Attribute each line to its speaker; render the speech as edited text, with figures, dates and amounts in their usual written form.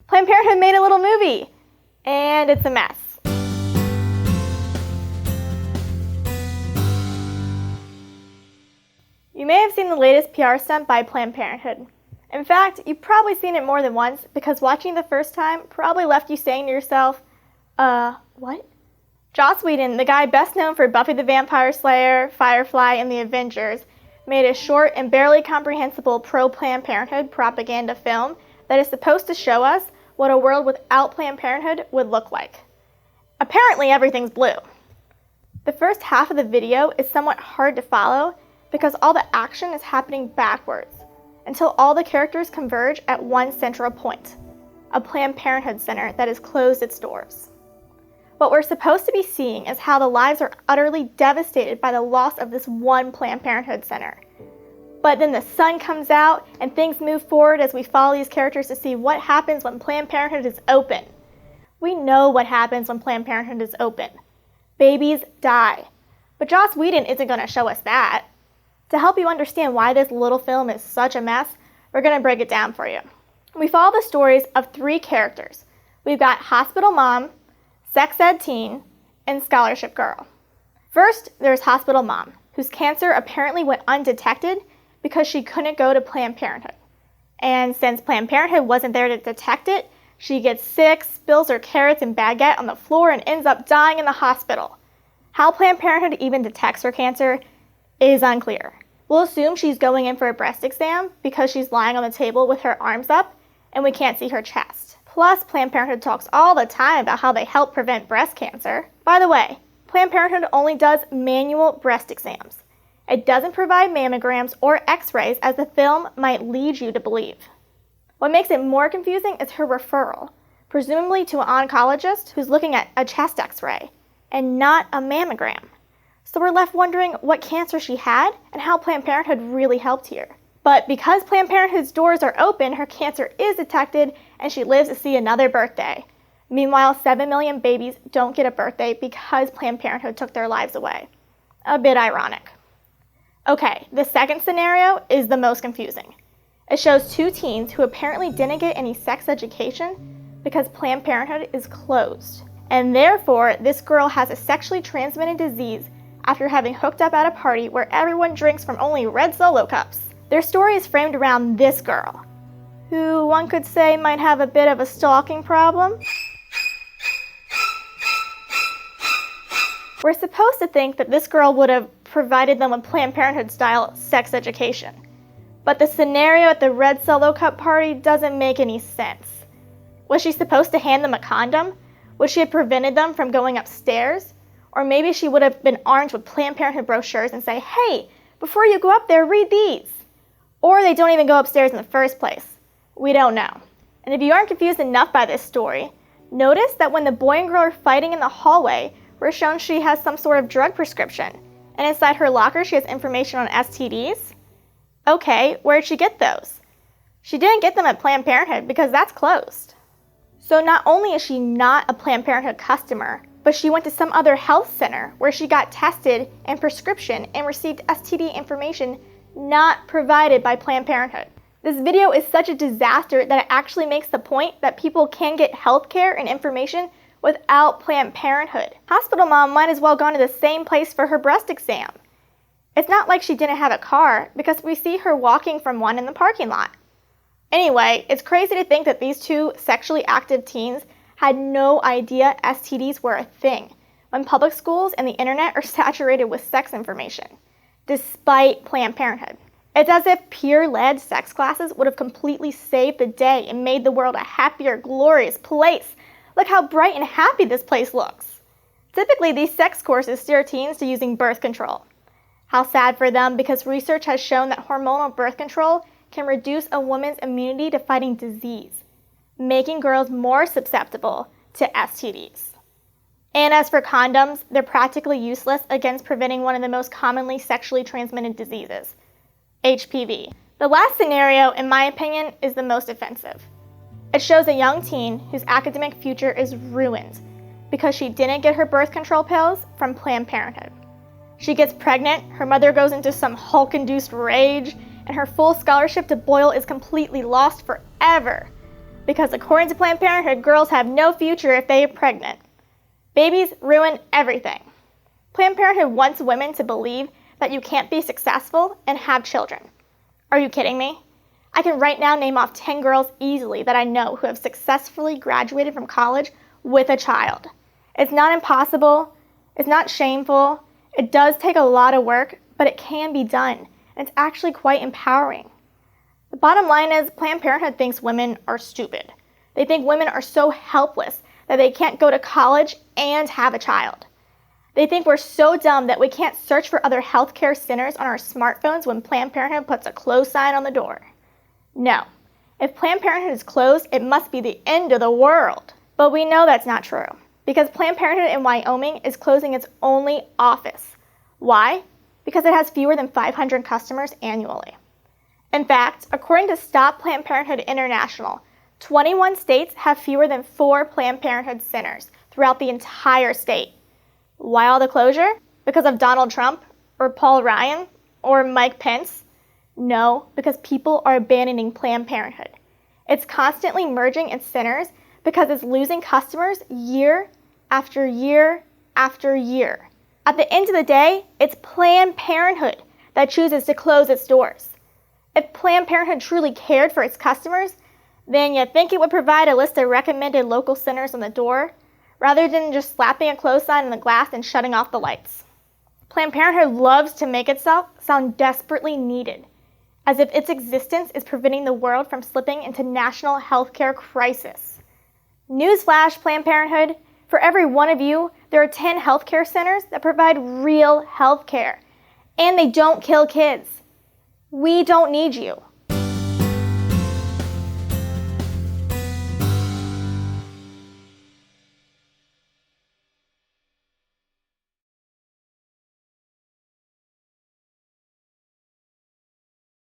Speaker 1: Planned Parenthood made a little movie, and it's a mess. You may have seen the latest PR stunt by Planned Parenthood. In fact, you've probably seen it more than once because watching the first time probably left you saying to yourself, what? Joss Whedon, the guy best known for Buffy the Vampire Slayer, Firefly, and the Avengers, made a short and barely comprehensible pro-Planned Parenthood propaganda film that is supposed to show us what a world without Planned Parenthood would look like. Apparently everything's blue. The first half of the video is somewhat hard to follow because all the action is happening backwards until all the characters converge at one central point, a Planned Parenthood center that has closed its doors. What we're supposed to be seeing is how the lives are utterly devastated by the loss of this one Planned Parenthood center. But then the sun comes out and things move forward as we follow these characters to see what happens when Planned Parenthood is open. We know what happens when Planned Parenthood is open. Babies die. But Joss Whedon isn't going to show us that. To help you understand why this little film is such a mess, we're going to break it down for you. We follow the stories of three characters. We've got hospital mom, sex ed teen, and scholarship girl. First, there's hospital mom, whose cancer apparently went undetected because she couldn't go to Planned Parenthood. And since Planned Parenthood wasn't there to detect it, she gets sick, spills her carrots and baguette on the floor, and ends up dying in the hospital. How Planned Parenthood even detects her cancer is unclear. We'll assume she's going in for a breast exam because she's lying on the table with her arms up and we can't see her chest. Plus, Planned Parenthood talks all the time about how they help prevent breast cancer. By the way, Planned Parenthood only does manual breast exams. It doesn't provide mammograms or x-rays as the film might lead you to believe. What makes it more confusing is her referral, presumably to an oncologist who's looking at a chest x-ray and not a mammogram. So we're left wondering what cancer she had and how Planned Parenthood really helped here. But because Planned Parenthood's doors are open, her cancer is detected and she lives to see another birthday. Meanwhile, 7 million babies don't get a birthday because Planned Parenthood took their lives away. A bit ironic. Okay, the second scenario is the most confusing. It shows two teens who apparently didn't get any sex education because Planned Parenthood is closed. And therefore, this girl has a sexually transmitted disease after having hooked up at a party where everyone drinks from only red Solo cups. Their story is framed around this girl, who one could say might have a bit of a stalking problem. We're supposed to think that this girl would have provided them with Planned Parenthood-style sex education. But the scenario at the red Solo cup party doesn't make any sense. Was she supposed to hand them a condom? Would she have prevented them from going upstairs? Or maybe she would have been armed with Planned Parenthood brochures and say, hey, before you go up there, read these. Or they don't even go upstairs in the first place. We don't know. And if you aren't confused enough by this story, notice that when the boy and girl are fighting in the hallway, we're shown she has some sort of drug prescription. And inside her locker, she has information on STDs. Okay, where'd she get those? She didn't get them at Planned Parenthood because that's closed. So not only is she not a Planned Parenthood customer, but she went to some other health center where she got tested and prescription and received STD information not provided by Planned Parenthood. This video is such a disaster that it actually makes the point that people can get health care and information without Planned Parenthood. Hospital mom might as well go to the same place for her breast exam. It's not like she didn't have a car because we see her walking from one in the parking lot. Anyway, it's crazy to think that these two sexually active teens had no idea STDs were a thing when public schools and the internet are saturated with sex information, despite Planned Parenthood. It's as if peer-led sex classes would have completely saved the day and made the world a happier, glorious place. Look how bright and happy this place looks. Typically, these sex courses steer teens to using birth control. How sad for them, because research has shown that hormonal birth control can reduce a woman's immunity to fighting disease, making girls more susceptible to STDs. And as for condoms, they're practically useless against preventing one of the most commonly sexually transmitted diseases, HPV. The last scenario, in my opinion, is the most offensive. It shows a young teen whose academic future is ruined because she didn't get her birth control pills from Planned Parenthood. She gets pregnant, her mother goes into some Hulk-induced rage, and her full scholarship to Boyle is completely lost forever. Because according to Planned Parenthood, girls have no future if they are pregnant. Babies ruin everything. Planned Parenthood wants women to believe that you can't be successful and have children. Are you kidding me? I can right now name off 10 girls easily that I know who have successfully graduated from college with a child. It's not impossible. It's not shameful. It does take a lot of work, but it can be done, and it's actually quite empowering. The bottom line is Planned Parenthood thinks women are stupid. They think women are so helpless that they can't go to college and have a child. They think we're so dumb that we can't search for other healthcare centers on our smartphones when Planned Parenthood puts a closed sign on the door. No. If Planned Parenthood is closed, it must be the end of the world. But we know that's not true, because Planned Parenthood in Wyoming is closing its only office. Why? Because it has fewer than 500 customers annually. In fact, according to Stop Planned Parenthood International, 21 states have fewer than 4 Planned Parenthood centers throughout the entire state. Why all the closure? Because of Donald Trump, or Paul Ryan, or Mike Pence? No, because people are abandoning Planned Parenthood. It's constantly merging its centers because it's losing customers year after year after year. At the end of the day, it's Planned Parenthood that chooses to close its doors. If Planned Parenthood truly cared for its customers, then you'd think it would provide a list of recommended local centers on the door, rather than just slapping a close sign on the glass and shutting off the lights. Planned Parenthood loves to make itself sound desperately needed, as if its existence is preventing the world from slipping into national healthcare crisis. Newsflash, Planned Parenthood, for every one of you, there are 10 healthcare centers that provide real healthcare, and they don't kill kids. We don't need you.